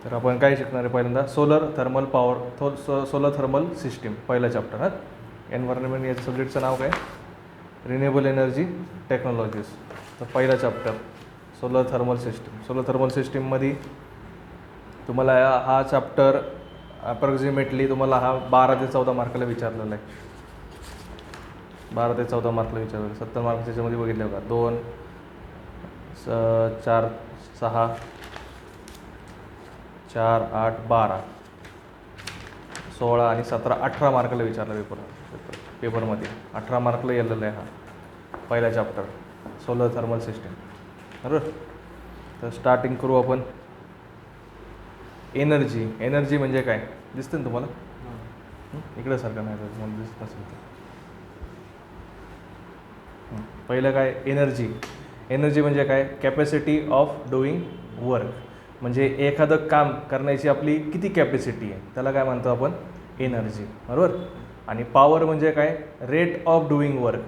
तर आपण काय शिकणार आहे पहिल्यांदा solar thermal power solar thermal system पहिला चॅप्टर. हां, एन्व्हायरमेंट या सब्जेक्टचं नाव काय? Renewable energy technologies. तर पहिला chapter solar thermal system. Solar thermal सिस्टीममध्ये तुम्हाला हा चॅप्टर अप्रॉक्सिमेटली तुम्हाला हा 12 ते 14 मार्काला विचारलेला आहे. 12 ते 14 मार्कला विचारलेलं. 70 मार्क त्याच्यामध्ये बघितले बघा. 2 4 6 4 8 12 16 आणि 17 18 मार्कला विचारला पेपरमध्ये. 18 मार्कला गेलेला आहे हा पहिला चॅप्टर सोलर थर्मल सिस्टीम. बरोबर. तर स्टार्टिंग करू आपण. एनर्जी. एनर्जी म्हणजे काय दिसतं ना तुम्हाला? इकडे सारखं नाही तर तुम्हाला दिसत नसेल तर. पहिलं काय एनर्जी. एनर्जी म्हणजे काय? Capacity of doing work. म्हणजे एखादं काम करण्याची आपली किती कॅपॅसिटी आहे त्याला काय म्हणतो आपण? एनर्जी. बरोबर. आणि पॉवर म्हणजे काय? Rate of doing work.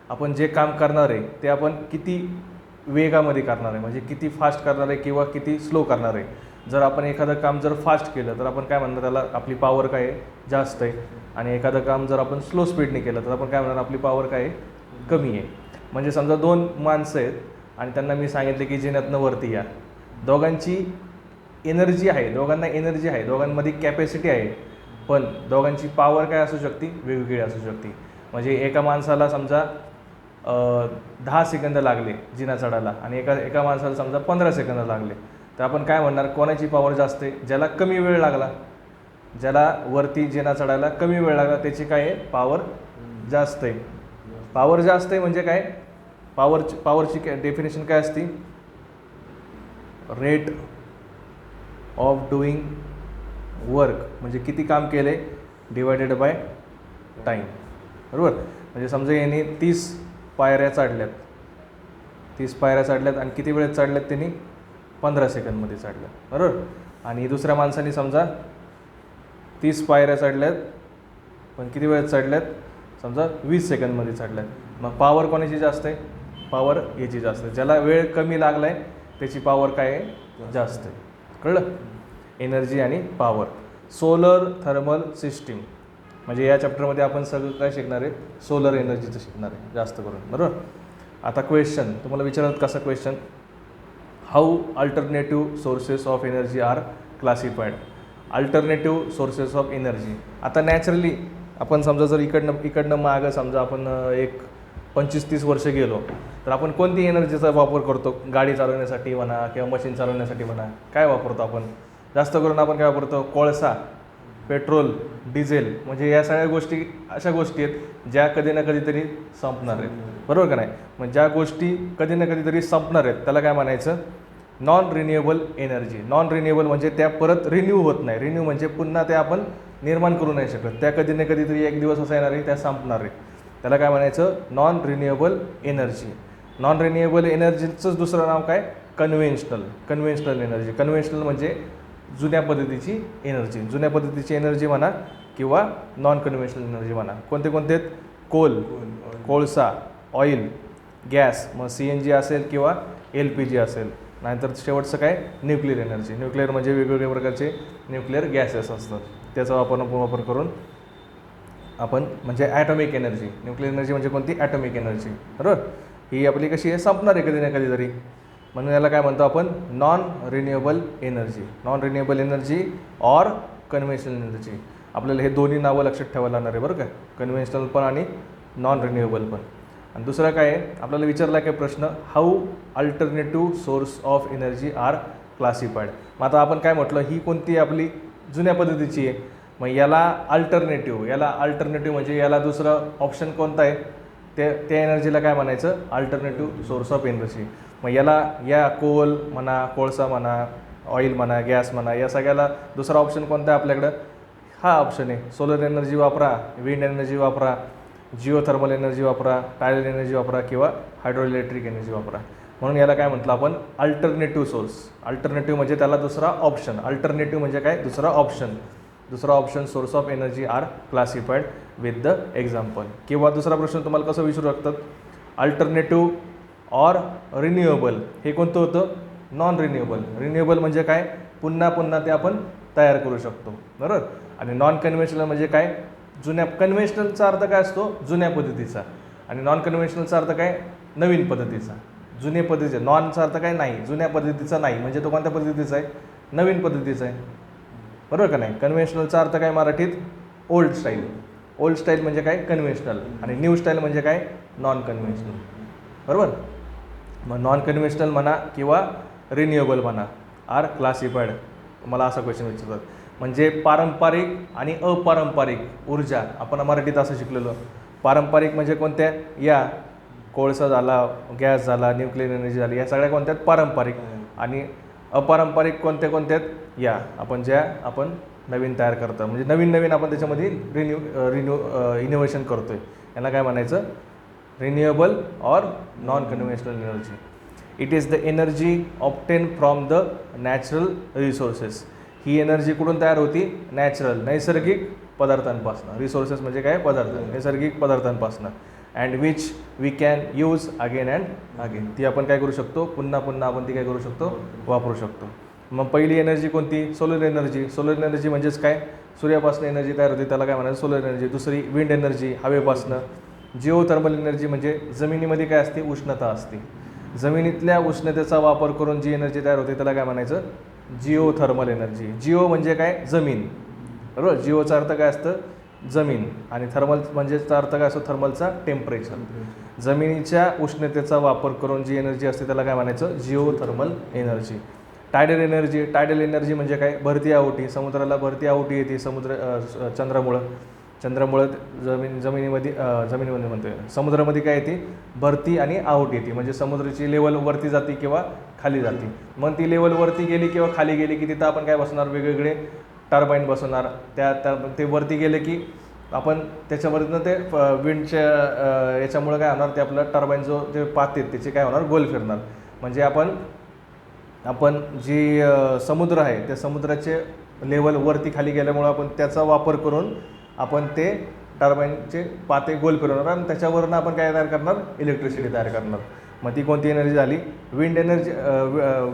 आपण जे काम करणार आहे ते आपण किती वेगामध्ये करणार आहे, म्हणजे किती फास्ट करणार आहे किंवा किती स्लो करणार आहे. जर आपण एखादं काम जर फास्ट केलं तर आपण काय म्हणणार त्याला? आपली पॉवर काय आहे? जास्त आहे. आणि एखादं काम जर आपण स्लो स्पीडने केलं तर आपण काय म्हणणार? आपली पॉवर काय आहे? कमी आहे. म्हणजे समजा 2 माणसं आहेत आणि त्यांना मी सांगितले की जिन्यातनं वरती या. दोघांची एनर्जी आहे, दोघांना एनर्जी आहे, दोघांमध्ये कॅपॅसिटी आहे, पण दोघांची पॉवर काय असू शकते? वेगवेगळी असू शकते. म्हणजे एका माणसाला समजा 10 सेकंद लागले जिना चढायला आणि एका माणसाला समजा 15 सेकंद लागले. तर आपण काय म्हणणार? कोणाची पॉवर जास्त आहे? ज्याला कमी वेळ लागला, ज्याला वरती जिना चढायला कमी वेळ लागला त्याची काय आहे? पॉवर जास्त आहे. पॉवर जास्त आहे म्हणजे काय? पॉवरची डेफिनेशन काय असते? रेट ऑफ डुईंग वर्क म्हणजे किती काम केले डिवायडेड बाय टाईम. बरोबर. म्हणजे समजा यांनी 30 पायऱ्या चढल्यात, 30 पायऱ्या चढल्यात आणि किती वेळेत चढल्यात त्यांनी? 15 सेकंदमध्ये चढल्यात. बरोबर. आणि दुसऱ्या माणसाने समजा 30 पायऱ्या चढल्यात पण किती वेळेत चढल्यात? समजा 20 सेकंदमध्ये चढल्यात. मग पॉवर कोणाची जास्त आहे? पॉवर याची जास्त आहे. ज्याला वेळ कमी लागला आहे त्याची पॉवर काय आहे? जास्त आहे. कळलं? एनर्जी आणि पॉवर. सोलर थर्मल सिस्टीम म्हणजे या चॅप्टरमध्ये आपण सगळं काय शिकणार आहे? सोलर एनर्जीचं शिकणार आहे जास्त करून. बरोबर. आता क्वेश्चन तुम्हाला विचारत कसा question? How alternative sources of energy are classified. Alternative sources of energy. आता नॅचरली आपण समजा जर इकडनं मागं समजा आपण एक 25-30 वर्ष गेलो तर आपण कोणती एनर्जीचा वापर करतो? गाडी चालवण्यासाठी म्हणा किंवा मशीन चालवण्यासाठी म्हणा. काय वापरतो आपण? जास्त करून आपण काय वापरतो? कोळसा, पेट्रोल, डिझेल. म्हणजे या सगळ्या गोष्टी अशा गोष्टी आहेत ज्या कधी ना कधीतरी संपणार आहेत. बरोबर का नाही? मग ज्या गोष्टी कधी ना कधीतरी संपणार आहेत त्याला काय म्हणायचं? Non renewable energy. Non renewable म्हणजे त्या परत रिन्यू होत नाही. रिन्यू म्हणजे पुन्हा त्या आपण निर्माण करू नाही शकत. त्या कधी ना कधीतरी एक दिवस असा येणार आहे त्या संपणार आहे. त्याला काय म्हणायचं? Non renewable energy. Non renewable एनर्जीचंच दुसरं नाव काय? कन्व्हेन्शनल. Conventional energy. कन्व्हेन्शनल म्हणजे जुन्या पद्धतीची एनर्जी. जुन्या पद्धतीची एनर्जी म्हणा किंवा नॉन कन्व्हेन्शनल एनर्जी म्हणा. कोणते कोणते आहेत? कोळसा, ऑइल, गॅस. मग CNG असेल किंवा LPG असेल. नाहीतर शेवटचं काय? Nuclear energy. न्यूक्लिअर म्हणजे वेगवेगळ्या प्रकारचे न्यूक्लिअर गॅसेस असतात त्याचा वापर करून आपण म्हणजे ॲटॉमिक एनर्जी. न्यूक्लिअर एनर्जी म्हणजे कोणती? Atomic energy. बरोबर. ही आपली कशी आहे? संपणार आहे कधी ना कधीतरी. म्हणून याला काय म्हणतो आपण? Non renewable energy. Non renewable energy or conventional energy. आपल्याला हे दोन्ही नावं लक्षात ठेवायला लागणार आहे बरं का? कन्व्हेन्शनल पण आणि नॉन रिन्युएबल पण. आणि दुसरं काय आहे? आपल्याला विचारला काय प्रश्न? How alternative source of energy are classified. मग आता आपण काय म्हटलं? ही कोणती आपली जुन्या पद्धतीची आहे. मग याला अल्टरनेटिव्ह म्हणजे याला दुसरं ऑप्शन कोणता आहे? त्या एनर्जीला काय म्हणायचं? Alternative source of energy. मग या कोल म्हणा, कोळसा म्हणा, ऑइल म्हणा, गॅस म्हणा, या सगळ्याला दुसरा ऑप्शन कोणता आहे आपल्याकडं? हा ऑप्शन आहे. सोलर एनर्जी वापरा, विंड एनर्जी वापरा, जिओथर्मल एनर्जी वापरा, टायडल एनर्जी वापरा किंवा हायड्रो इलेक्ट्रिक एनर्जी वापरा. म्हणून याला काय म्हटलं आपण? Alternative source. अल्टरनेटिव्ह म्हणजे त्याला दुसरा ऑप्शन. अल्टरनेटिव्ह म्हणजे काय? दुसरा ऑप्शन. दुसरा option source of energy are classified with the example. किंवा दुसरा प्रश्न तुम्हाला कसं विचारू शकतात? Alternative or renewable. हे कोणतं होतं? Non renewable. रिन्युएबल म्हणजे काय? पुन्हा पुन्हा ते आपण तयार करू शकतो, बरोबर. आणि नॉन कन्व्हेन्शनल म्हणजे काय, जुन्या, कन्व्हेन्शनलचा अर्थ काय असतो, जुन्या पद्धतीचा, आणि नॉन कन्व्हेन्शनलचा अर्थ काय, नवीन पद्धतीचा. जुने पद्धतीचे, नॉनचा अर्थ काय, नाही, जुन्या पद्धतीचा नाही, म्हणजे तो कोणत्या पद्धतीचा आहे, नवीन पद्धतीचा आहे, बरोबर का नाही. कन्व्हेन्शनलचा अर्थ काय मराठीत, ओल्ड स्टाईल. ओल्ड स्टाईल म्हणजे काय, कन्व्हेन्शनल, आणि न्यू स्टाईल म्हणजे काय, नॉन कन्व्हेन्शनल, बरोबर. मग नॉन कन्व्हेन्शनल म्हणा किंवा रिन्युएबल म्हणा आर क्लासिफाईड. मला असा क्वेश्चन विचारतात, म्हणजे पारंपरिक आणि अपारंपरिक ऊर्जा, आपण मराठीत असं शिकलेलो. पारंपरिक म्हणजे कोणत्या, या कोळसा झाला, गॅस झाला, न्यूक्लिअर एनर्जी झाली, या सगळ्या कोणत्यात पारंपरिक. आणि अपारंपरिक कोणत्या कोणत्यात, या आपण नवीन तयार करतो, म्हणजे नवीन नवीन आपण त्याच्यामध्ये इनोव्हेशन करतो आहे, याला काय म्हणायचं, renewable or non conventional energy. It is the energy obtain from the natural resources. He energy कुठून तयार होती, नॅचरल, नैसर्गिक पदार्थांपासून. रिसोर्सेस म्हणजे काय, पदार्थ, नैसर्गिक पदार्थांपासून. And which we can use again and again. ती आपण काय करू शकतो, पुन्हा पुन्हा आपण ती काय करू शकतो, वापरू शकतो. मग पहिली एनर्जी कोणती, सोलर एनर्जी. सोलर एनर्जी म्हणजेच काय, सूर्यापासून एनर्जी तयार होते, त्याला काय म्हणायचं, सोलर एनर्जी. दुसरी विंड एनर्जी, हवेपासनं. जिओ थर्मल एनर्जी म्हणजे जमिनीमध्ये काय असते, उष्णता असते, जमिनीतल्या उष्णतेचा वापर करून जी एनर्जी तयार होते त्याला काय म्हणायचं, जिओ थर्मल एनर्जी. जिओ म्हणजे काय, जमीन, बरोबर. जिओचा अर्थ काय असतं, जमीन, आणि थर्मल म्हणजेचा अर्थ काय असतो, थर्मलचा टेम्परेचर. जमिनीच्या उष्णतेचा वापर करून जी एनर्जी असते त्याला काय म्हणायचं, Jio thermal energy. Tidal energy. Tidal energy म्हणजे काय, भरती आहोटी. समुद्राला भरती आहोटी येते चंद्रामुळं जमिनीमध्ये म्हणतोय, समुद्रामध्ये काय येते, भरती आणि आहोटी येते, म्हणजे समुद्राची लेवल वरती जाते किंवा खाली जाते. मग ती लेवल वरती गेली किंवा खाली गेली की तिथं आपण काय बसवणार, वेगवेगळे टर्बाईन बसवणार. ते वरती गेले की आपण त्याच्यावरनं ते विंडच्या याच्यामुळं काय होणार, ते आपलं टर्बाईन जो जे पात आहेत त्याचे काय होणार, गोल फिरणार. म्हणजे आपण जी समुद्र आहे त्या समुद्राचे लेवल वरती खाली गेल्यामुळं आपण त्याचा वापर करून आपण ते टर्बाईनचे पाते गोल फिरवणार, आणि त्याच्यावरनं आपण काय तयार करणार, इलेक्ट्रिसिटी तयार करणार. मग ती कोणती एनर्जी झाली, विंड एनर्जी.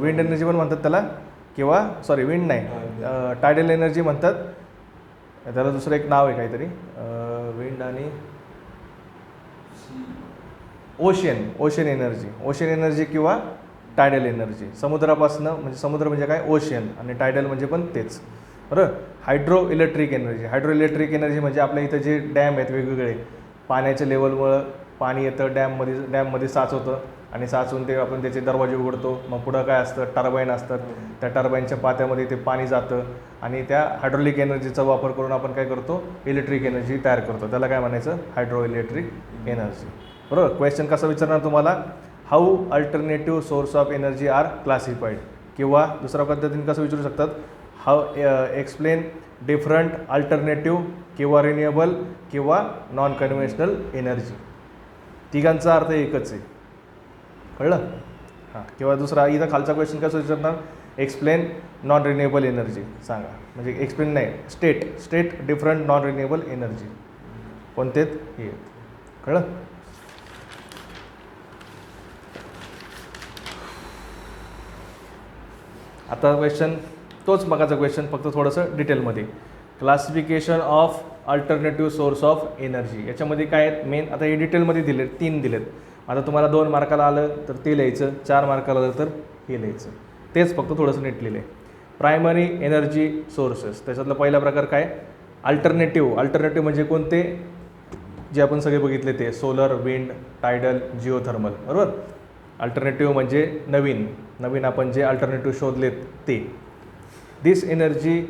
विंड एनर्जी पण म्हणतात त्याला, किंवा सॉरी विंड नाही, टायडल एनर्जी म्हणतात त्याला, दुसरं एक नाव आहे काहीतरी, विंड आणि ओशन एनर्जी किंवा टायडल एनर्जी. समुद्रापासनं, म्हणजे समुद्र म्हणजे काय, ओशन, आणि टायडल म्हणजे पण तेच, बरोबर. हायड्रो इलेक्ट्रिक एनर्जी म्हणजे आपल्या इथं जे डॅम आहेत वेगवेगळे, पाण्याच्या लेवलमुळं पाणी येतं डॅममध्ये साचवतं, आणि साचून ते आपण त्याचे दरवाजे उघडतो. मग पुढं काय असतं, टर्बाईन असतात, त्या टर्बाईनच्या पात्यामध्ये ते पाणी जातं, आणि त्या हायड्रोलिक एनर्जीचा वापर करून आपण काय करतो, इलेक्ट्रिक एनर्जी तयार करतो, त्याला काय म्हणायचं, हायड्रो इलेक्ट्रिक एनर्जी, बरोबर. क्वेश्चन कसं विचारणार तुम्हाला, how alternative source of energy are classified, किंवा दुसऱ्या पद्धतीने कसं विचारू शकतात, हाऊ एक्सप्लेन डिफरंट अल्टरनेटिव्ह किंवा रिन्युएबल किंवा नॉन कन्व्हेन्शनल एनर्जी. तिघांचा अर्थ एकच आहे, कळलं. हां, किंवा दुसरा इथं खालचा क्वेश्चन कसं विचारणार, एक्सप्लेन नॉन रिन्युएबल एनर्जी सांगा, म्हणजे एक्सप्लेन नाही, state different non renewable energy कोणते हे, कळलं. आता क्वेश्चन तोच मगाचा क्वेश्चन, फक्त थोडंसं डिटेलमध्ये. Classification of alternative source of energy. याच्यामध्ये काय आहेत मेन, आता हे डिटेलमध्ये दिलेत, 3 दिलेत. आता तुम्हाला 2 मार्काला आलं तर ते लिहायचं, 4 मार्काला आलं तर हे लिहायचं, तेच फक्त थोडंसं नीट लिहिलं आहे. प्रायमरी एनर्जी सोर्सेस, त्याच्यातला पहिला प्रकार काय, अल्टरनेटिव्ह म्हणजे कोणते, जे आपण सगळे बघितले ते, सोलर, विंड, टायडल, जिओथर्मल, बरोबर. अल्टरनेटिव्ह म्हणजे नवीन आपण जे अल्टरनेटिव्ह शोधलेत ते. This energy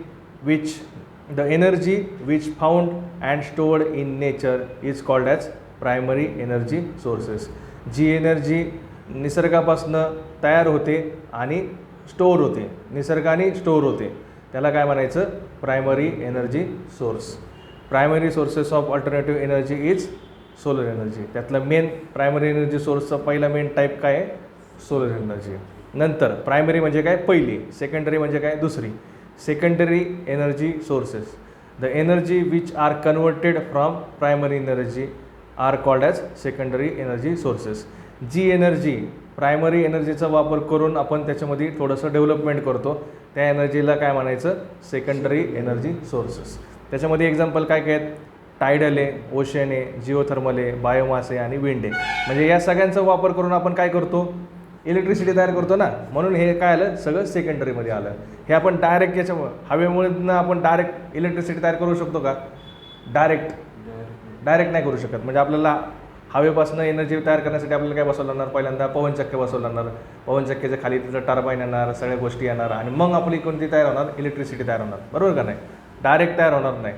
the energy which found and stored in nature is called as primary energy sources. जी एनर्जी निसर्गापासनं तयार होते आणि स्टोअर होते, निसर्गाने स्टोअर होते, त्याला काय म्हणायचं, primary energy source. Primary sources of alternative energy is solar energy. त्यातलं मेन प्रायमरी एनर्जी सोर्सचा पहिला मेन टाईप काय आहे, सोलर एनर्जी. नंतर प्रायमरी म्हणजे काय, पहिली. सेकंडरी म्हणजे काय, दुसरी. Secondary energy sources, the energy which are converted from primary energy are called as secondary energy sources. जी एनर्जी प्रायमरी एनर्जीचा वापर करून आपण त्याच्यामध्ये थोडंसं डेव्हलपमेंट करतो, त्या एनर्जीला काय म्हणायचं, सेकंडरी एनर्जी सोर्सेस. त्याच्यामध्ये एक्झाम्पल काय काय आहेत, टायडल आहे, ओशन आहे, जिओथर्मल आहे, बायोमास आहे आणि विंड आहे. म्हणजे या सगळ्यांचा वापर करून आपण काय करतो, इलेक्ट्रिसिटी तयार करतो ना, म्हणून हे काय आलं, सगळं सेकंडरीमध्ये आलं. हे आपण डायरेक्ट याच्यामुळे हवेमुळे आपण डायरेक्ट इलेक्ट्रिसिटी तयार करू शकतो का, डायरेक्ट नाही करू शकत. म्हणजे आपल्याला हवेपासून एनर्जी तयार करण्यासाठी आपल्याला काय बसवलं लागणार, पहिल्यांदा पवनचक्क्या बसवलं लागणार, पवनचक्क्याच्या खाली तिथं टर्बाईन येणार, सगळ्या गोष्टी येणार आणि मग आपली कोणती तयार होणार, इलेक्ट्रिसिटी तयार होणार, बरोबर का नाही, डायरेक्ट तयार होणार नाही.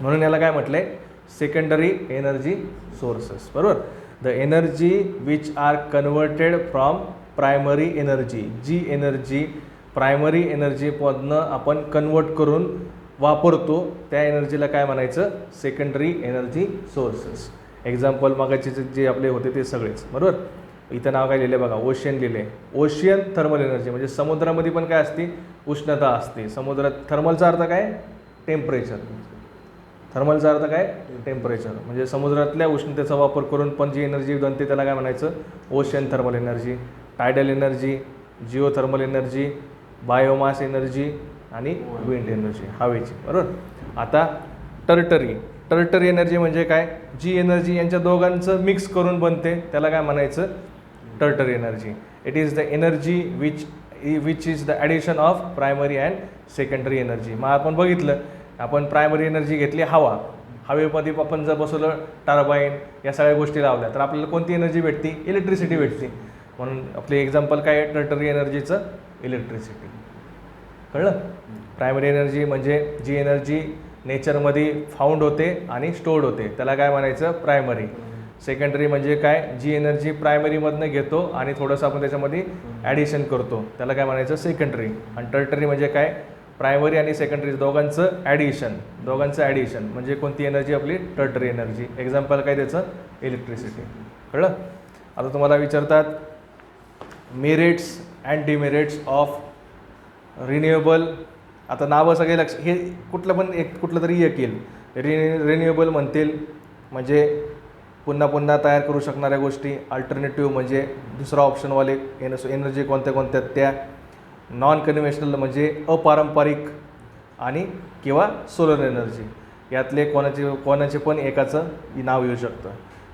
म्हणून याला काय म्हटलंय, सेकंडरी एनर्जी सोर्सेस, बरोबर. The energy which are converted from primary energy, जी एनर्जी प्रायमरी एनर्जीमधनं आपण कन्वर्ट करून वापरतो त्या एनर्जीला काय म्हणायचं, सेकंडरी एनर्जी सोर्सेस. एक्झाम्पल मागाचे जे आपले होते ते सगळेच, बरोबर. इथं नाव काय लिहिले बघा, ओशियन लिहिले, ओशियन थर्मल एनर्जी म्हणजे समुद्रामध्ये पण काय असते, उष्णता असते समुद्रात. थर्मलचा अर्थ काय, टेम्परेचर, थर्मलचा अर्थ काय, टेम्परेचर. म्हणजे समुद्रातल्या उष्णतेचा वापर करून पण जी एनर्जी बनते त्याला काय म्हणायचं, ocean thermal energy. Tidal energy, geothermal energy, biomass energy आणि विंड एनर्जी, हवेची, बरोबर. आता टर्टरी एनर्जी म्हणजे काय, जी एनर्जी यांच्या दोघांचं मिक्स करून बनते त्याला काय म्हणायचं, tertiary energy. It is the energy which is the addition of primary and secondary energy. मग आपण बघितलं, आपण प्रायमरी एनर्जी घेतली हवा, हवेमध्ये आपण जर बसवलं टर्बाईन या सगळ्या गोष्टी लावल्या तर आपल्याला कोणती एनर्जी भेटते, इलेक्ट्रिसिटी भेटते. म्हणून आपले एक्झाम्पल काय आहे टर्टरी एनर्जीचं, इलेक्ट्रिसिटी. कळलं. प्रायमरी एनर्जी म्हणजे जी एनर्जी नेचरमध्ये फाउंड होते आणि स्टोर्ड होते त्याला काय म्हणायचं, प्रायमरी. सेकंडरी म्हणजे काय, जी एनर्जी प्रायमरीमधनं घेतो आणि थोडंसं आपण त्याच्यामध्ये ॲडिशन करतो त्याला काय म्हणायचं, सेकंडरी. आणि टर्टरी म्हणजे काय, प्रायमरी आणि सेकंडरी दोघांचं ॲडिशन म्हणजे कोणती एनर्जी, आपली टर्टरी एनर्जी. एक्झाम्पल काय त्याचं, इलेक्ट्रिसिटी. कळलं. आता तुम्हाला विचारतात merits and demerits of renewable. आता नावं सगळे हे कुठलं तरी एक येईल, रिन्युएबल म्हणतील म्हणजे पुन्हा तयार करू शकणाऱ्या गोष्टी. अल्टरनेटिव्ह म्हणजे दुसरा ऑप्शनवाले एनर्जी कोणत्या त्या. नॉन कन्व्हेन्शनल म्हणजे अपारंपरिक आणि किंवा सोलर एनर्जी. यातले कोणाचे पण एकाचं नाव येऊ शकतं.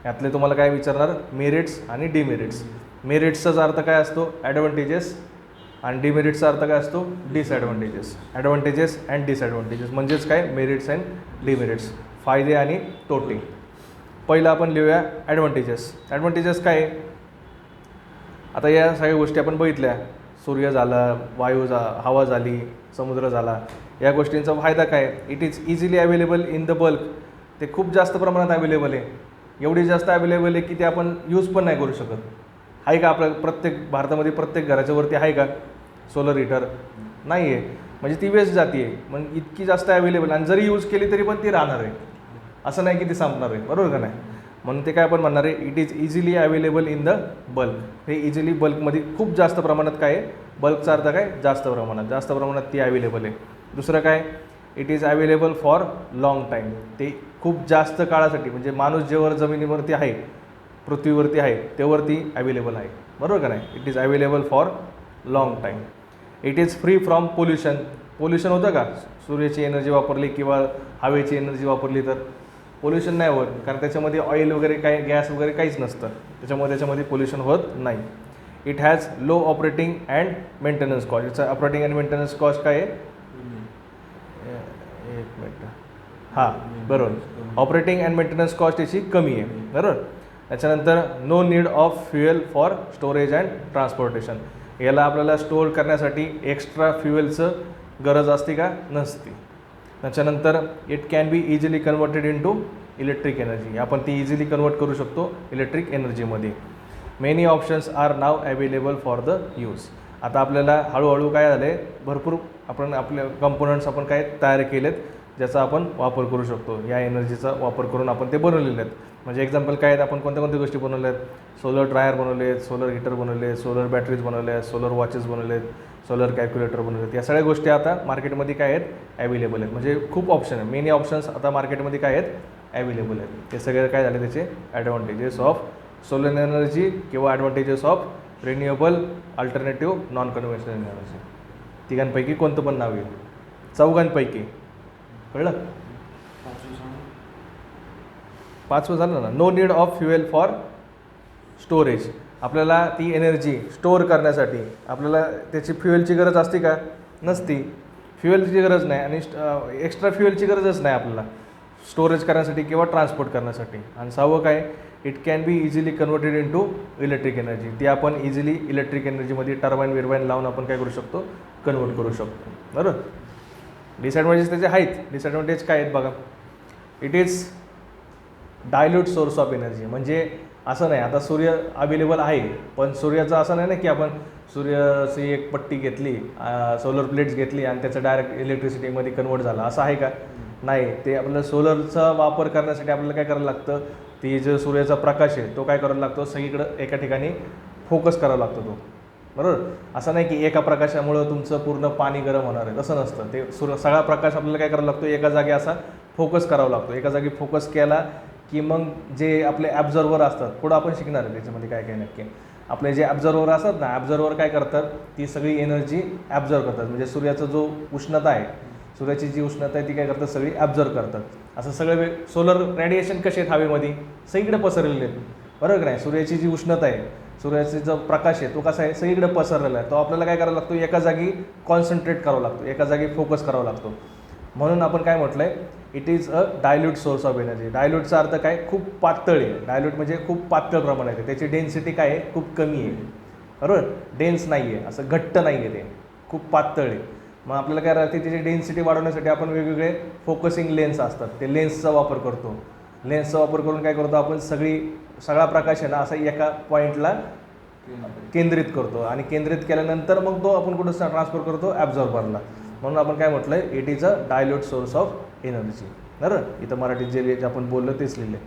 यातले तुम्हाला काय विचारणार, मेरिट्स आणि डिमेरिट्स. मेरिट्सचा अर्थ काय असतो, ॲडव्हान्टेजेस, आणि डिमेरिट्सचा अर्थ काय असतो, डिसॲडव्हान्टेजेस. ॲडव्हान्टेजेस अँड डिसॲडव्हान्टेजेस म्हणजेच काय, मेरिट्स अँड डिमेरिट्स, फायदे आणि तोटे. पहिलं आपण लिहूया ॲडव्हान्टेजेस. ॲडव्हान्टेजेस काय, आता या सगळ्या गोष्टी आपण बघितल्या, सूर्य झाला, हवा झाली, समुद्र झाला, या गोष्टींचा फायदा काय, it is easily available in the bulk. ते खूप जास्त प्रमाणात अवेलेबल आहे, एवढी जास्त अवेलेबल आहे की ते आपण यूज पण नाही करू शकत. आहे का आपल्या भारतामध्ये प्रत्येक घराच्या वरती आहे का सोलर हीटर, नाही आहे. म्हणजे ती वेस्ट जाती आहे, मग इतकी जास्त अवेलेबल, आणि जरी यूज केली तरी पण ती राहणार आहे, असं नाही की ती संपणार आहे, बरोबर का नाही. म्हणून ते काय आपण म्हणणार आहे, it is easily available in the bulk. हे इझिली बल्कमध्ये खूप जास्त प्रमाणात काय आहे, बल्कचा अर्थ काय, जास्त प्रमाणात ती अवेलेबल आहे. दुसरं काय, it is available for long time. ते खूप जास्त काळासाठी, म्हणजे माणूस जेवर जमिनीवरती आहे, पृथ्वीवरती आहे, तेवरती अवेलेबल आहे, बरोबर का नाही. It is available for long time. It is free from pollution होतं का, सूर्याची एनर्जी वापरली किंवा हवेची एनर्जी वापरली तर पोल्युशन नाही होत, कारण त्याच्यामध्ये ऑइल वगैरे काय, गॅस वगैरे काहीच नसतं, त्याच्यामध्ये पोल्युशन होत नाही. It has low operating and maintenance cost. याचा ऑपरेटिंग अँड मेंटेनन्स कॉस्ट काय आहे, एक मिनिट, हां बरोबर, ऑपरेटिंग अँड मेंटेनन्स कॉस्ट याची कमी आहे, बरोबर. त्याच्यानंतर no need of fuel for storage and transportation. याला आपल्याला स्टोअर करण्यासाठी एक्स्ट्रा फ्युएलचं गरज असते का, नसते. त्याच्यानंतर it can be easily converted into electric energy. आपण ती इझिली कन्वर्ट करू शकतो इलेक्ट्रिक एनर्जीमध्ये. Many options are now available for the use. आता आपल्याला हळूहळू काय झालं आहे, भरपूर आपण आपले कंपोनंट्स आपण काय तयार केलेत ज्याचा आपण वापर करू शकतो. या एनर्जीचा वापर करून आपण ते बनवलेले आहेत. म्हणजे एक्झाम्पल काय आहेत, आपण कोणत्या गोष्टी बनवल्या आहेत, सोलर ड्रायर बनवले आहेत, सोलर हीटर बनवले आहेत, सोलर बॅटरीज बनवल्या आहेत, सोलर वॉचेस बनवले आहेत, सोलर कॅल्क्युलेटर बनवले आहेत. या सगळ्या गोष्टी आता मार्केटमध्ये काय आहेत, अवेलेबल आहेत. म्हणजे खूप ऑप्शन आहे, मेनी ऑप्शन्स आता मार्केटमध्ये काय आहेत, अवेलेबल आहेत. हे सगळे काय झाले त्याचे ॲडव्हान्टेजेस ऑफ सोलर एनर्जी किंवा advantages of renewable alternative non conventional energy. तिघांपैकी कोणतं पण नाव येईल, चौघांपैकी. कळलं? पाचवं झालं ना. No need of fuel for storage. आपल्याला ती एनर्जी स्टोअर करण्यासाठी आपल्याला त्याची फ्युएलची गरज असते का? नसती. फ्युएलची गरज नाही आणि एक्स्ट्रा फ्युएलची गरजच नाही आपल्याला स्टोरेज करण्यासाठी किंवा ट्रान्सपोर्ट करण्यासाठी. आणि सहावं काय, it can be easily converted into electric energy. ती आपण इझिली इलेक्ट्रिक एनर्जीमध्ये टर्बाईन विरबाईन लावून आपण काय करू शकतो, कन्वर्ट करू शकतो. बरोबर. डिसॲडव्हान्टेज त्याचे आहेत. डिसॲडव्हान्टेज काय आहेत बघा. It is dilute source of energy. म्हणजे असं नाही आता सूर्य अवेलेबल आहे, पण सूर्याचं असं नाही ना की आपण सूर्याची एक पट्टी घेतली, सोलर प्लेट्स घेतली आणि त्याचं डायरेक्ट इलेक्ट्रिसिटीमध्ये कन्वर्ट झालं, असं आहे का? नाही. ते आपल्याला सोलरचा वापर करण्यासाठी आपल्याला काय करायला लागतं, ती जो सूर्याचा प्रकाश आहे तो काय करायला लागतो, सगळीकडं एका ठिकाणी फोकस करावा लागतो तो. बरोबर. असं नाही की एका प्रकाशामुळं तुमचं पूर्ण पाणी गरम होणार आहे, तसं नसतं. ते सगळा प्रकाश आपल्याला काय करायला लागतो, एका जागी असा फोकस करावा लागतो. एका जागी फोकस केला की मग जे आपले ॲब्झर्वर असतात, पुढं आपण शिकणार आहे त्याच्यामध्ये काय काय नक्की. आपले जे ॲब्झर्वर असतात ना, ॲब्झर्वर काय करतात, ती सगळी एनर्जी ॲब्झर्व करतात. म्हणजे सूर्याचा जो उष्णता आहे, सूर्याची जी उष्णता आहे ती काय करतात, सगळी ॲब्झर्व करतात. असं सगळे सोलर रेडिएशन कसे आहेत हवेमध्ये, सगळीकडे पसरलेले आहेत. बरोबर नाही. सूर्याची जी उष्णता आहे, सूर्याचा जो प्रकाश आहे तो कसा आहे, सगळीकडे पसरलेला आहे. तो आपल्याला काय करावा लागतो, एका जागी कॉन्सन्ट्रेट करावा लागतो, एका जागी फोकस करावा लागतो. म्हणून आपण काय म्हटलं आहे, it is a dilute source of energy. डायल्यूटचा अर्थ काय, खूप पातळ आहे. डायल्यूट म्हणजे खूप पातळ प्रमाण आहे. त्याची डेन्सिटी काय आहे, खूप कमी आहे. बरोबर. डेन्स नाही आहे, असं घट्ट नाही आहे, ते खूप पातळ आहे. मग आपल्याला काय राहते, त्याची डेन्सिटी वाढवण्यासाठी आपण वेगवेगळे फोकसिंग लेन्स असतात, ते लेन्सचा वापर करतो. लेन्सचा वापर करून काय करतो आपण, सगळा प्रकाश आहे ना असा एका पॉईंटला केंद्रित करतो आणि केंद्रित केल्यानंतर मग तो आपण कुठं ट्रान्सफर करतो, ॲब्झॉर्बरला. म्हणून आपण काय म्हटलं आहे, it is a dilute source of energy. बरं. इथं मराठीत जे आपण बोललो तेच लिहिले.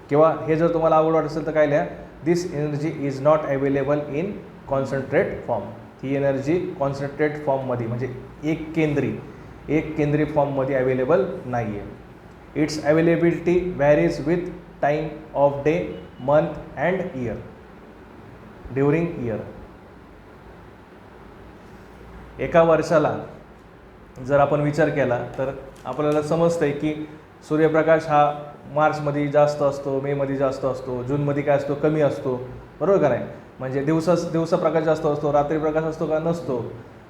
किंवा हे जर तुम्हाला आवड वाटत असेल तर काय लिहा, this energy is not available in concentrate form. ही एनर्जी कॉन्सन्ट्रेट फॉर्ममध्ये म्हणजे एक केंद्री फॉर्ममध्ये अवेलेबल नाही आहे. Its availability varies with time of day, month and year. During year. एका वर्षाला जर आपण विचार केला तर आपल्याला समजतं आहे की सूर्यप्रकाश हा मार्चमध्ये जास्त असतो, मेमध्ये जास्त असतो, जूनमध्ये काय असतो, कमी असतो. बरोबर का नाही. म्हणजे दिवसा प्रकाश जास्त असतो, रात्री प्रकाश असतो का, नसतो.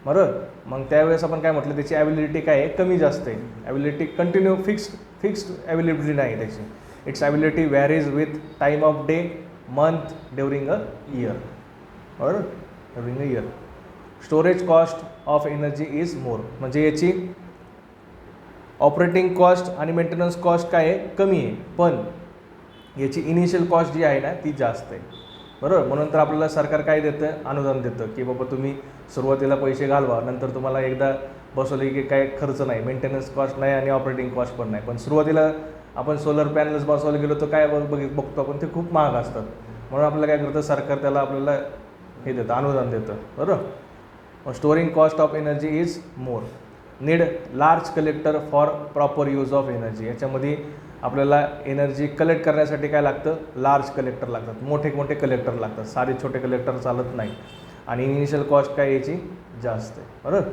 बरोबर. मग त्यावेळेस आपण काय म्हटलं, त्याची अवेलेबिलिटी काय आहे, कमी जास्त आहे. अवेलेबिलिटी कंटिन्यू फिक्स्ड अवेलेबिलिटी नाही त्याची. Its availability varies with time of day, month, during a year. बरोबर. During a year. Storage cost of energy is more. म्हणजे याची ऑपरेटिंग कॉस्ट आणि मेंटेनन्स कॉस्ट काय आहे, कमी आहे, पण याची इनिशियल कॉस्ट जी आहे ना ती जास्त आहे. बरोबर. म्हणून तर आपल्याला सरकार काय देतं, अनुदान देतं की बाबा तुम्ही सुरुवातीला पैसे घालवा, नंतर तुम्हाला एकदा बसवले की काय खर्च नाही, मेंटेनन्स कॉस्ट नाही आणि ऑपरेटिंग कॉस्ट पण नाही. पण सुरुवातीला आपण सोलर पॅनल्स बसवायला गेलो तर काय बघतो आपण, ते खूप महाग असतात. म्हणून आपल्याला काय करतं, सरकार त्याला आपल्याला हे देतं, अनुदान देतं. बरोबर. Storing cost of energy is more. Need large collector for proper use of energy. याच्यामध्ये आपल्याला एनर्जी कलेक्ट करण्यासाठी काय लागतं, लार्ज कलेक्टर लागतात, मोठे कलेक्टर लागतात. सारे छोटे कलेक्टर चालत नाही. आणि इनिशियल कॉस्ट काय याची जास्त आहे. बरोबर.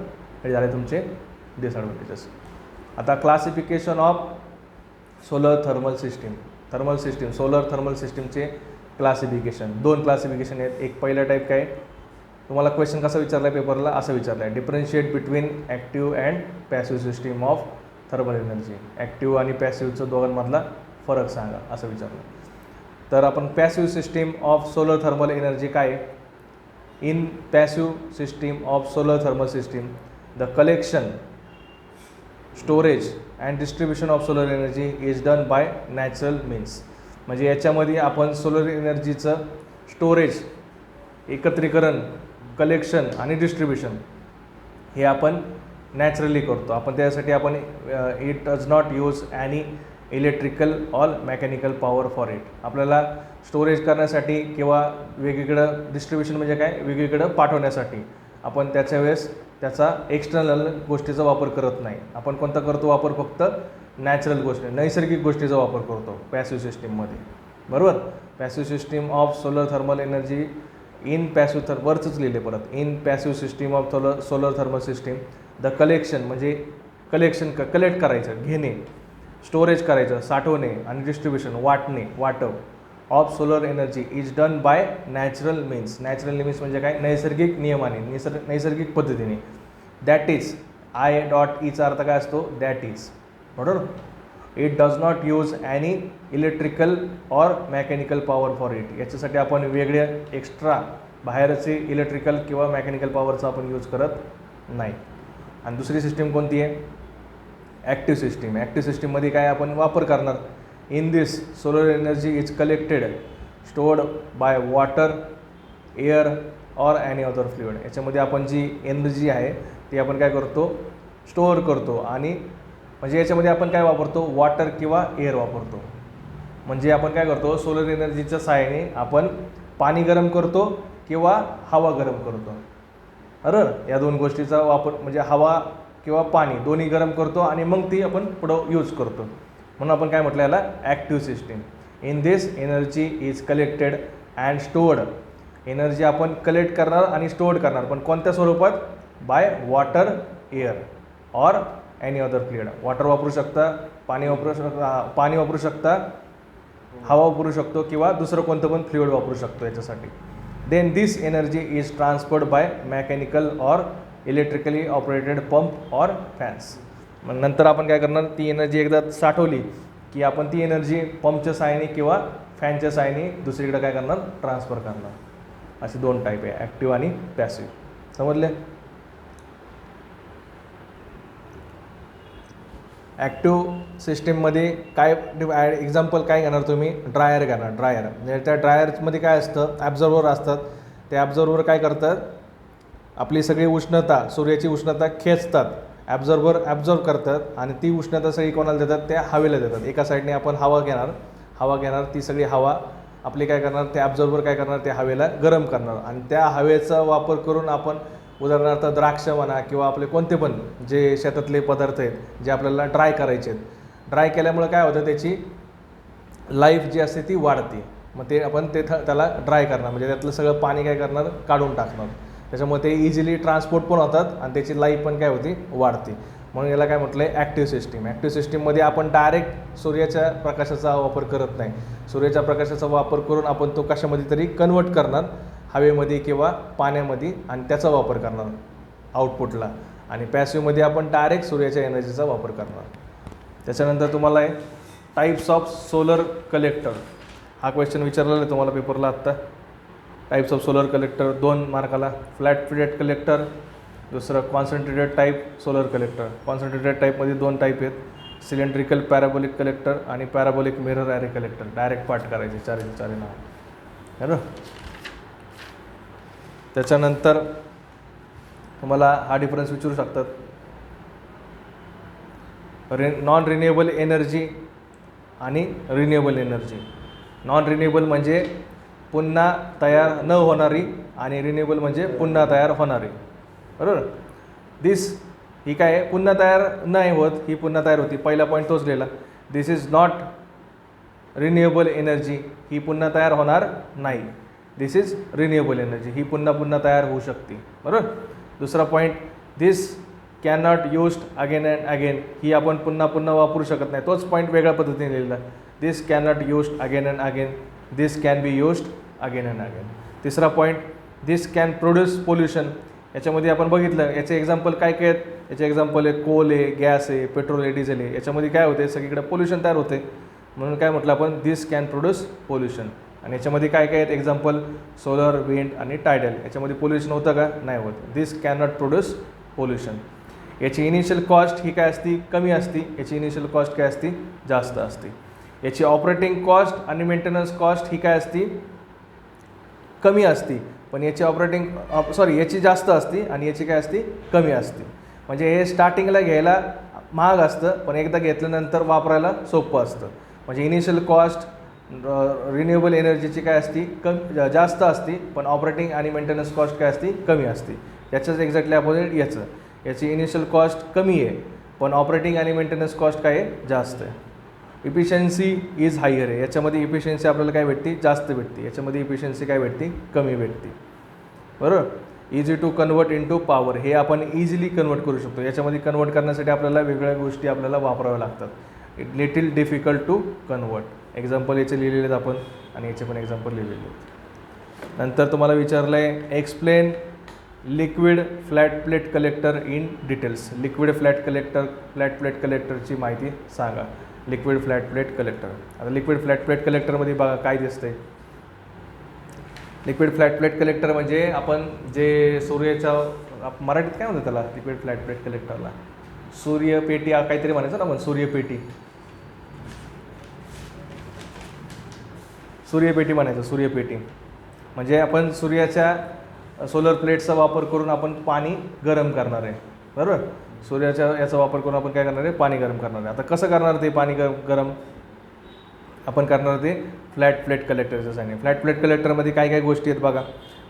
हे झाले तुमचे डिसॲडव्हान्टेजेस. आता classification of solar thermal system. Solar thermal सिस्टीमचे क्लासिफिकेशन, 2 क्लासिफिकेशन आहेत. एक पहिला टाईप काय, तुम्हाला क्वेश्चन कसा विचारला आहे पेपरला, असं विचारलं आहे, differentiate between active and passive system of thermal energy. Active आणि पॅसिव्हचं दोघांमधला फरक सांगा, असं विचारलं. तर आपण passive system of solar thermal energy काय, in passive system of solar thermal system the collection, storage and distribution of solar energy is done by natural means. म्हणजे याच्यामध्ये आपण सोलर एनर्जीचं स्टोरेज, एकत्रीकरण, कलेक्शन आणि डिस्ट्रीब्युशन हे आपण नॅचरली करतो. आपण त्यासाठी आपण it does not use any electrical or mechanical power for it. आपल्याला स्टोरेज करण्यासाठी किंवा वेगवेगळं डिस्ट्रीब्युशन म्हणजे काय, वेगवेगळं पाठवण्यासाठी आपण त्याच्या वेळेस त्याचा एक्सटर्नल गोष्टीचा वापर करत नाही. आपण कोणता करतो वापर, फक्त नॅचरल गोष्टी, नैसर्गिक गोष्टीचा वापर करतो पॅसिव्ह सिस्टीममध्ये, बरोबर. Passive system of solar thermal energy in passive वरचंच लिहिले परत, in passive system of solar thermal system the collection म्हणजे कलेक्ट करायचं, घेणे, स्टोरेज करायचं, साठवणे आणि डिस्ट्रीब्युशन वाटप of solar energy is done by natural means. Natural means म्हणजे काय, नैसर्गिक नियमाने, नैसर्गिक पद्धतीने. दॅट इज आय डॉट ईचा अर्थ काय असतो, दॅट इज, बरोबर. It does not use any electrical or mechanical power for it. याच्यासाठी आपण वेगळे एक्स्ट्रा बाहेरचे इलेक्ट्रिकल किंवा मेकॅनिकल पॉवरचा आपण यूज करत नाही. आणि दुसरी सिस्टीम कोणती आहे, ॲक्टिव्ह सिस्टीम. ॲक्टिव्ह सिस्टीममध्ये काय आपण वापर करणार, in this solar energy is collected stored by water, air or any other fluid. याच्यामध्ये आपण जी एनर्जी आहे ती आपण काय करतो, स्टोअर करतो. आणि म्हणजे याच्यामध्ये आपण काय वापरतो, वॉटर किंवा एअर वापरतो. म्हणजे आपण काय करतो, सोलर एनर्जीच्या सहाय्याने आपण पाणी गरम करतो किंवा हवा गरम करतो, बरोबर. या दोन गोष्टीचा वापर म्हणजे हवा किंवा पाणी दोन्ही गरम करतो आणि मग ती आपण पुढं यूज करतो. म्हणून आपण काय म्हटलं याला, active system. In this energy is collected and stored. Energy आपण कलेक्ट करणार आणि स्टोअर करणार, पण कोणत्या स्वरूपात, by water, air or any other fluid. Water वापरू शकता, पाणी वापरू शकता, हवा वापरू शकतो किंवा दुसरं कोणतं पण फ्लुइड वापरू शकतो याच्यासाठी. Then this energy is transferred by mechanical or electrically operated pump or fans. मग नंतर आपण काय करणार, ती एनर्जी एकदा साठवली की आपण ती एनर्जी पंपच्या साहाय्याने किंवा फॅनच्या साहाय्याने दुसरीकडे काय करणार, ट्रान्सफर करणार. असे दोन टाईप आहे, ॲक्टिव्ह आणि पॅसिव्ह. समजले. ॲक्टिव्ह सिस्टीममध्ये काय एक्झाम्पल काय घेणार तुम्ही, ड्रायर घेणार. ड्रायर म्हणजे त्या ड्रायरमध्ये काय असतं, ॲब्झॉर्वर असतात. ते ॲब्झॉर्वर काय करतात, आपली सगळी उष्णता, सूर्याची उष्णता खेचतात, ॲब्झॉर्व करतात आणि ती उष्णता सगळी कोणाला देतात, त्या हवेला देतात. एका साईडने आपण हवा घेणार, ती सगळी हवा आपली काय करणार, ते ॲब्झॉर्वर काय करणार, त्या हवेला गरम करणार. आणि त्या हवेचा वापर करून आपण उदाहरणार्थ द्राक्ष म्हणा किंवा आपले कोणते पण जे शेतातले पदार्थ आहेत जे आपल्याला ड्राय करायचे आहेत, ड्राय केल्यामुळे काय होतं, त्याची लाईफ जी असते ती वाढते. मग ते आपण त्याला ड्राय करणार म्हणजे त्यातलं सगळं पाणी काय करणार, काढून टाकणार. त्याच्यामुळे ते इझिली ट्रान्सपोर्ट पण होतात आणि त्याची लाईफ पण काय होती, वाढते. म्हणून याला काय म्हटलं आहे, ॲक्टिव्ह सिस्टीम. ॲक्टिव्ह सिस्टीममध्ये आपण डायरेक्ट सूर्याच्या प्रकाशाचा वापर करत नाही. सूर्याच्या प्रकाशाचा वापर करून आपण तो कशामध्ये तरी कन्वर्ट करणार, हवेमध्ये किंवा पाण्यामध्ये, आणि त्याचा वापर करणार आउटपुटला. आणि पॅसिव्हमध्ये आपण डायरेक्ट सूर्याच्या एनर्जीचा वापर करणार. त्याच्यानंतर तुम्हाला आहे टाईप्स ऑफ सोलर कलेक्टर. हा क्वेश्चन विचारलेला आहे तुम्हाला पेपरला आत्ता. टाईप्स ऑफ सोलर कलेक्टर 2 मार्काला. फ्लॅट प्लेट कलेक्टर, दुसरं concentrated type solar collector. Concentrated टाईपमध्ये 2 टाईप आहेत, सिलेंड्रिकल पॅराबोलिक कलेक्टर आणि parabolic mirror array collector. Direct पाठ करायचे चारी नाव है ना. त्याच्यानंतर तुम्हाला हा डिफरन्स विचारू शकतात, नॉन रिन्युएबल एनर्जी आणि रिन्युएबल एनर्जी. नॉन रिन्युएबल म्हणजे पुन्हा तयार न होणारी आणि रिन्युएबल म्हणजे पुन्हा तयार होणारी, बरोबर. ही काय आहे, पुन्हा तयार नाही होत, ही पुन्हा तयार होती. पहिला पॉईंट तोच लिहिला. This is not renewable energy, ही पुन्हा तयार होणार नाही. दिस इज रिन्युएबल एनर्जी, ही पुन्हा तयार होऊ शकते, बरोबर. दुसरा point, this can not used again and again, ही आपण पुन्हा वापरू शकत नाही. तोच पॉईंट वेगळ्या पद्धतीने लिहिला. This can not used again and again, this can be used again and again. तिसरा point, this can produce pollution. याच्यामध्ये आपण बघितलं याचे एक्झाम्पल काय काय आहेत. याचे एक्झाम्पल आहे कोल आहे, गॅस आहे, पेट्रोल आहे, डिझेल आहे. याच्यामध्ये काय होते, सगळीकडे पोल्युशन तयार होते. म्हणून काय म्हटलं आपण, दिस कॅन प्रोड्यूस पोल्युशन. आणि याच्यामध्ये काय काय आहेत एक्झाम्पल, सोलर, विंड आणि टायडल. याच्यामध्ये पोल्युशन होतं का, नाही होत. दिस कॅन नॉट प्रोड्यूस पोल्युशन. याची इनिशियल कॉस्ट ही काय असती, कमी असती. याची इनिशियल कॉस्ट काय असती, जास्त असते. याची ऑपरेटिंग कॉस्ट आणि मेंटेनन्स कॉस्ट ही काय असती, कमी असती. पण याची याची जास्त असती आणि याची काय असती, कमी असते. म्हणजे हे स्टार्टिंगला घ्यायला महाग असतं, पण एकदा घेतल्यानंतर वापरायला सोपं असतं. म्हणजे इनिशियल कॉस्ट रिन्युएबल एनर्जीची काय असती, जास्त असती, पण ऑपरेटिंग आणि मेंटेनन्स कॉस्ट काय असती, कमी असते. याचंच एक्झॅक्टली अपोजिट याची इनिशियल कॉस्ट कमी आहे पण ऑपरेटिंग आणि मेंटेनन्स कॉस्ट काय आहे, जास्त आहे. इफिशियन्सी इज हायर आहे, याच्यामध्ये इफिशियन्सी आपल्याला काय भेटते, जास्त भेटते. याच्यामध्ये इफिशियन्सी काय भेटते, कमी भेटते. बरोबर. Easy to convert into power, हे आपण इझिली कन्वर्ट करू शकतो. याच्यामध्ये कन्वर्ट करण्यासाठी आपल्याला वेगवेगळ्या गोष्टी आपल्याला वापराव्या लागतात. It little difficult to convert. Example याचे लिहिलेले आहेत आपण, आणि याचे पण एक्झाम्पल लिहिलेले आहेत. नंतर तुम्हाला विचारलं आहे explain liquid flat plate collector in details. Liquid flat plate कलेक्टरची माहिती सांगा. Liquid flat plate collector. आता लिक्विड फ्लॅट प्लेट कलेक्टरमध्ये बघा काय दिसतंय. लिक्विड फ्लॅट प्लेट कलेक्टर म्हणजे आपण जे सूर्याच्या मराठीत काय म्हणतो त्याला, लिक्विड फ्लॅट प्लेट कलेक्टरला सूर्यपेटी काहीतरी म्हणायचं ना आपण, सूर्यपेटी म्हणायचं. सूर्यपेटी म्हणजे आपण सूर्याच्या सोलर प्लेटचा वापर करून आपण पाणी गरम करणार आहे. बरोबर. सूर्याच्या याचा वापर करून आपण काय करणार आहे, पाणी गरम करणार आहे. आता कसं करणार ते पाणी गरम आपण करणार ते फ्लॅट प्लेट कलेक्टरच्या साईडने. फ्लॅट प्लेट कलेक्टरमध्ये काय काय गोष्टी आहेत बघा.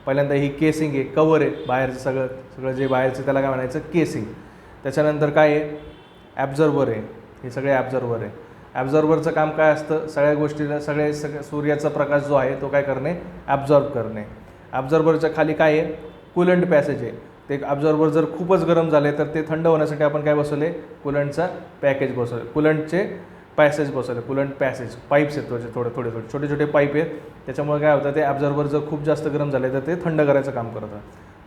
पहिल्यांदा ही केसिंग आहे, कवर आहे बाहेरचं, सगळं जे बाहेरचं त्याला काय म्हणायचं, केसिंग. त्याच्यानंतर काय आहे, ॲब्झॉर्बर आहे. हे सगळे ॲब्झॉर्बर आहे. ॲब्झॉर्बरचं काम काय असतं, सगळ्या गोष्टीला सगळे सूर्याचा प्रकाश जो आहे तो काय करणे, ॲब्झॉर्ब करणे. ॲब्झॉर्बरच्या खाली काय आहे, कूलंट पॅसेज आहे. ते ॲब्झॉर्बर जर खूपच गरम झाले तर ते थंड होण्यासाठी आपण काय बसवले, कूलंटचा पॅकेज बसवले, कूलंटचे पॅसेज बसवले. कूलंट पॅसेज पाईप्स आहेत, थोडे छोटे छोटे पाईप आहेत. त्याच्यामुळे काय होतं, ते ॲब्झॉर्बर जर खूप जास्त गरम झाले तर ते थंड करायचं काम करतं.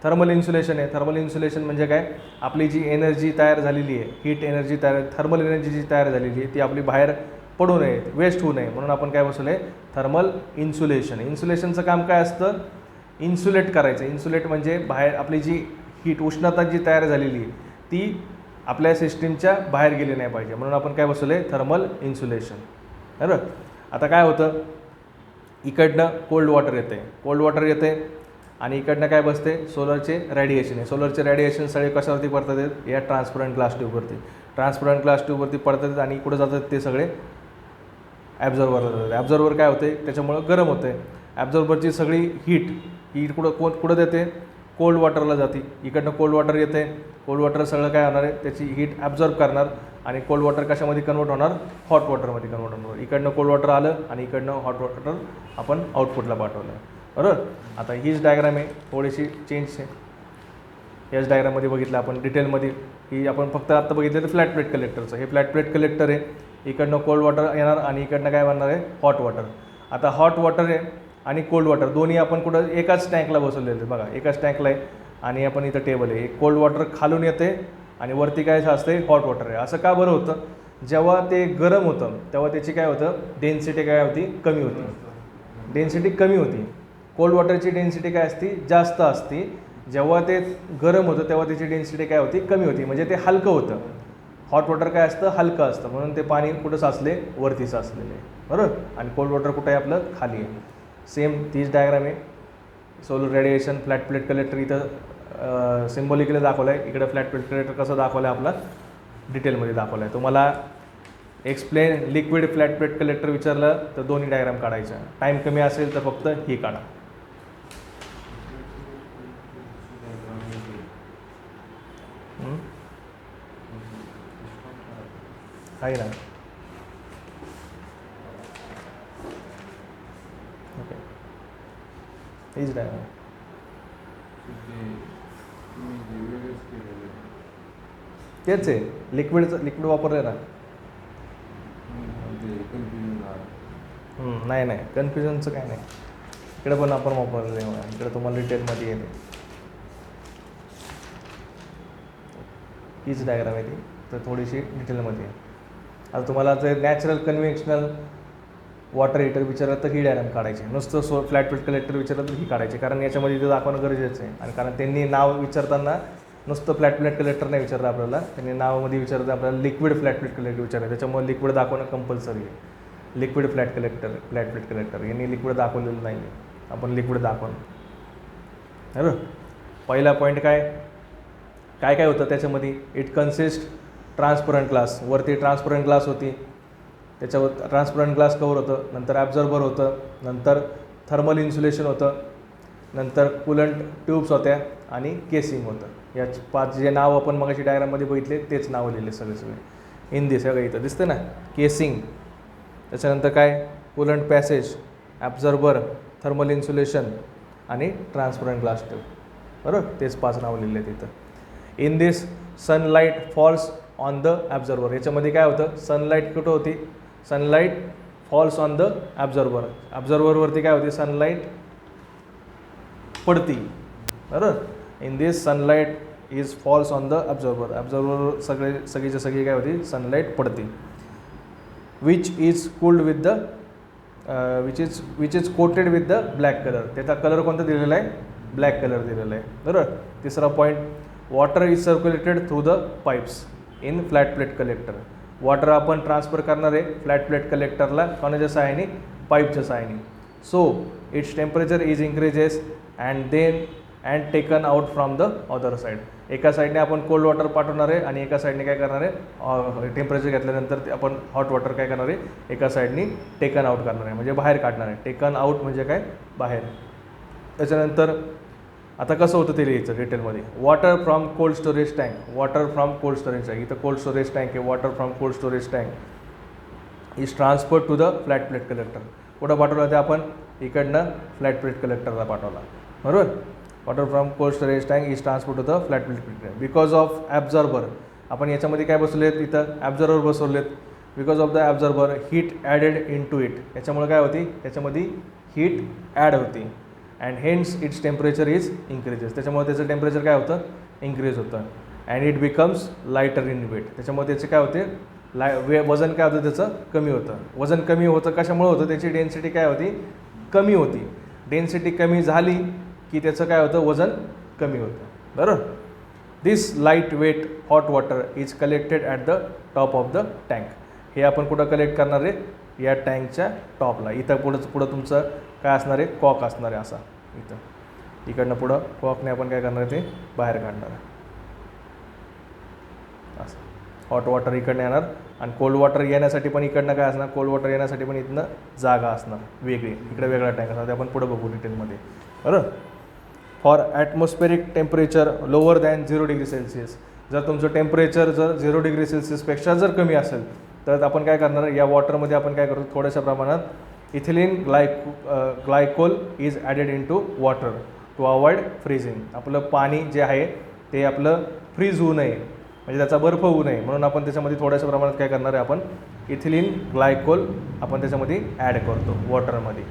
थर्मल इन्सुलेशन आहे. थर्मल इन्सुलेशन म्हणजे काय, आपली जी एनर्जी तयार झालेली आहे, हीट एनर्जी थर्मल एनर्जी जी तयार झालेली आहे ती आपली बाहेर पडू नये, वेस्ट होऊ नये, म्हणून आपण काय बसवलं आहे, थर्मल इन्सुलेशन. इन्सुलेशनचं काम काय असतं, इन्सुलेट करायचं. इन्सुलेट म्हणजे बाहेर आपली जी हीट उष्णता जी तयार झालेली आहे ती आपल्या सिस्टीमच्या बाहेर गेली नाही पाहिजे, म्हणून आपण काय बसवलं आहे, थर्मल इन्सुलेशन. बरोबर. आता काय होतं, इकडनं कोल्ड वॉटर येते आणि इकडनं काय बसते, सोलरचे रेडिएशन आहे. सोलरचे रेडिएशन सगळे कशावरती पडतात, या ट्रान्सपरंट ग्लास ट्यूबवरती. ट्रान्सपरंट ग्लास ट्यूबवरती पडतात आणि कुठं जातात ते सगळे ॲब्झॉर्बरला जातात. ॲब्झॉर्बर काय होते, त्याच्यामुळं गरम होते. ॲब्झॉर्बरची सगळी हीट कुठं देते, कोल्ड वॉटरला जाते. इकडनं कोल्ड वॉटर येते, कोल्ड वॉटर सगळं काय होणार आहे, त्याची हीट ॲब्झॉर्ब करणार आणि कोल्ड वॉटर कशामध्ये कन्वर्ट होणार, हॉट वॉटरमध्ये कन्वर्ट होणार. इकडनं कोल्ड वॉटर आलं आणि इकडनं हॉट वॉटर आपण आउटपुटला पाठवलं. बरोबर. आता हीच डायग्राम आहे, थोडीशी चेंज आहे. याच डायग्राममध्ये बघितलं आपण डिटेलमध्ये, ही आपण फक्त आत्ता बघितलं तर फ्लॅट प्लेट कलेक्टरचं. हे फ्लॅट प्लेट कलेक्टर आहे. इकडनं कोल्ड वॉटर येणार आणि इकडनं काय बनणार आहे, हॉट वॉटर. आता हॉट वॉटर आहे आणि कोल्ड वॉटर दोन्ही आपण कुठं एकाच टँकला बसवलेलं आहे. बघा एकाच टँकला आहे आणि आपण इथं टेबल आहे. एक कोल्ड वॉटर खालून येते आणि वरती काय असते, हॉट वॉटर आहे. असं का बरं होतं, जेव्हा ते गरम होतं तेव्हा त्याची काय होतं, डेन्सिटी काय होती, कमी होती. डेन्सिटी कमी होती. कोल्ड वॉटरची डेन्सिटी काय असते, जास्त असते. जेव्हा ते गरम होतं तेव्हा त्याची डेन्सिटी काय होती, कमी होती, म्हणजे ते हलकं होतं. हॉट वॉटर काय असतं, हलकं असतं, म्हणून ते पाणी कुठं साचले, वरती साचलेले आहे. बरोबर. आणि कोल्ड वॉटर कुठं आहे, आपलं खाली आहे. सेम तीच डायग्राम आहे. Solar radiation flat plate collector इथं सिम्बॉलिकली दाखवलं आहे. इकडं फ्लॅट प्लेट कलेक्टर कसं दाखवलं आहे, आपला डिटेलमध्ये दाखवलं आहे. तुम्हाला explain liquid flat plate collector विचारलं तर दोन्ही डायग्राम काढायच्या. टाईम कमी असेल तर फक्त ही काढा. आहे ना. ओके, हीच डायग्राम. तेच आहे, लिक्विड वापरलं ना. नाही कन्फ्युजनचं काय नाही. इकडे पण आपण वापरलं आहे, इकडे तुम्हाला डिटेलमध्ये येते. हीच डायग्राम आहे ती, तर थोडीशी डिटेलमध्ये आहे. आता तुम्हाला जर नॅचरल कन्व्हेन्शनल वॉटर हीटर विचारलं तर ही डायग्राम काढायची. नुसतं फ्लॅट प्लेट कलेक्टर विचारलं तर ही काढायची, कारण याच्यामध्ये इथे दाखवणं गरजेचं आहे. आणि कारण त्यांनी नाव विचारताना नुसतं फ्लॅट प्लेट कलेक्टर नाही विचारलं आपल्याला, त्यांनी नावामध्ये विचारतं आपल्याला लिक्विड फ्लॅट प्लेट कलेक्टर विचारलं. त्याच्यामुळे लिक्विड दाखवणं कंपल्सरी आहे. लिक्विड फ्लॅट प्लेट कलेक्टर यांनी लिक्विड दाखवलेलं नाही आहे, आपण लिक्विड दाखवणं. बरोबर. पहिला पॉईंट काय होतं त्याच्यामध्ये, इट कन्सिस्ट ट्रान्सपरंट ग्लास. वरती ट्रान्सपरंट ग्लास होती, त्याच्यावर ट्रान्सपरंट ग्लास कवर होतं, नंतर ॲब्झॉर्बर होतं, नंतर थर्मल इन्सुलेशन होतं, नंतर कूलंट ट्यूब्स होत्या आणि केसिंग होतं. या 5 जे नाव आपण मगाशी डायग्राममध्ये बघितले तेच नाव लिहिले सगळे इन दिस. सगळं इथं दिसतं ना, केसिंग, त्याच्यानंतर काय coolant passage, absorber, thermal insulation आणि ट्रान्सपरंट ग्लास ट्यूब. बरोबर, तेच 5 नाव लिहिले तिथं. In this sunlight falls on the absorber. याच्यामध्ये काय होतं, सनलाईट कुठं होती, sunlight falls on the absorber. ॲब्झॉर्बरवरती काय होती, सनलाईट पडती. बरोबर, in this sunlight is falls on the absorber. ॲब्झॉर्बरवर सगळीच्या सगळी काय होती, सनलाईट पडती. Which is cooled with the which is coated with the black colour. त्याचा कलर कोणता दिलेला आहे, ब्लॅक कलर दिलेला आहे. बरोबर. तिसरा point, water is circulated through the pipes in flat plate collector. Water आपण ट्रान्सफर करणार आहे फ्लॅट प्लेट कलेक्टरला कोणाच्या सहाय्याने, पाईपच्या सहाय्याने. So it's temperature is increases and taken out from the other side. एका साईडने आपण कोल्ड वॉटर पाठवणार आहे आणि एका साईडने काय करणार आहे, टेम्परेचर घेतल्यानंतर आपण हॉट वॉटर काय करणार आहे, एका साईडने टेकन आउट करणार आहे, म्हणजे बाहेर काढणार आहे. टेकन आउट म्हणजे काय, बाहेर. त्याच्यानंतर आता कसं होतं ते लिहायचं डिटेलमध्ये. Water from cold storage tank, water from cold storage tank, इथं कोल्ड स्टोरेज टँक आहे, water from cold storage tank is transfer to the flat plate collector. कुठं पाठवलं ते आपण, इकडनं फ्लॅट प्लेट कलेक्टरला पाठवला. बरोबर. Water from cold storage tank is transfer to the flat plate collector. Because of absorber, आपण याच्यामध्ये काय बसवलेत, इथं ॲब्झॉर्बर बसवलेत. Because of the absorber heat added in to it. याच्यामुळे काय होती, त्याच्यामध्ये हीट ॲड होती. And hence its temperature is increases. त्याच्यामुळे त्याचं टेम्परेचर काय होतं, इन्क्रीज होतं. And it becomes lighter in weight. त्याच्यामुळे त्याचे काय होते, वजन काय होतं त्याचं, कमी होतं. वजन कमी होतं कशामुळे होतं, त्याची डेन्सिटी काय होती, कमी होती. डेन्सिटी कमी झाली की त्याचं काय होतं, वजन कमी होतं. बरोबर. This light weight hot water is collected at the top of the tank. हे आपण कुठं कलेक्ट करणार आहे, या टँकच्या टॉपला. इथं पुढं तुमचं काय असणार आहे, कॉक असणार आहे असा. इथं इकडनं पुढं कॉकने आपण काय करणार आहे, ते बाहेर काढणार आहे असं. हॉट वॉटर इकडनं येणार आणि कोल्ड वॉटर येण्यासाठी पण इकडनं काय असणार, कोल्ड वॉटर येण्यासाठी पण इथनं जागा असणार वेगळी, इकडे वेगळा टँक असणार. ते आपण पुढं बघू डिटेलमध्ये. बरोबर. For atmospheric temperature lower than 0 degree Celsius. जर तुमचं टेम्परेचर जर 0 डिग्री सेल्सिअसपेक्षा जर कमी असेल तर आपण काय करणार, या वॉटरमध्ये आपण काय करतो, थोड्याशा प्रमाणात ethylene glycol is added in to water to avoid freezing. आपलं पाणी जे आहे ते आपलं फ्रीज होऊ नये, म्हणजे त्याचा बर्फ होऊ नये, म्हणून आपण त्याच्यामध्ये थोड्याशा प्रमाणात काय करणार आहे, आपण इथिलीन ग्लायकोल आपण त्याच्यामध्ये ॲड करतो वॉटरमध्ये.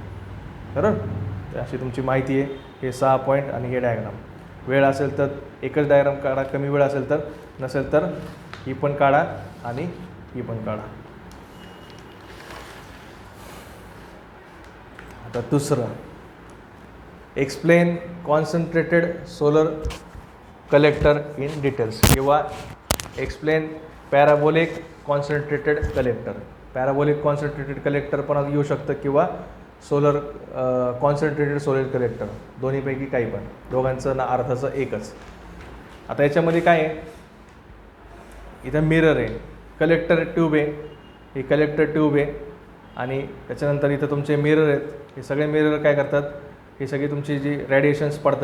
बरोबर. अशी तुमची माहिती आहे. हे 6 पॉईंट आणि हे डायग्राम. वेळ असेल तर एकच डायग्राम काढा, कमी वेळ असेल तर, नसेल तर ही पण काढा आणि ही पण काढा. आता दुसरं, explain concentrated solar collector in details, किंवा explain parabolic concentrated collector. Parabolic concentrated collector पण येऊ शकतं किंवा सोलर कॉन्सन्ट्रेटेड सोलर कलेक्टर, दोन्हीपैकी काही पण, दोघांचं ना अर्थाचं एकच. आता याच्यामध्ये काय आहे, इथं मिरर आहे, कलेक्टर ट्यूब आहे, ही कलेक्टर ट्यूब आहे आणि त्याच्यानंतर इथं तुमचे मिरर आहेत. हे सगळे मिरर काय करतात, हे सगळी तुमची जी रेडिएशन्स पडतात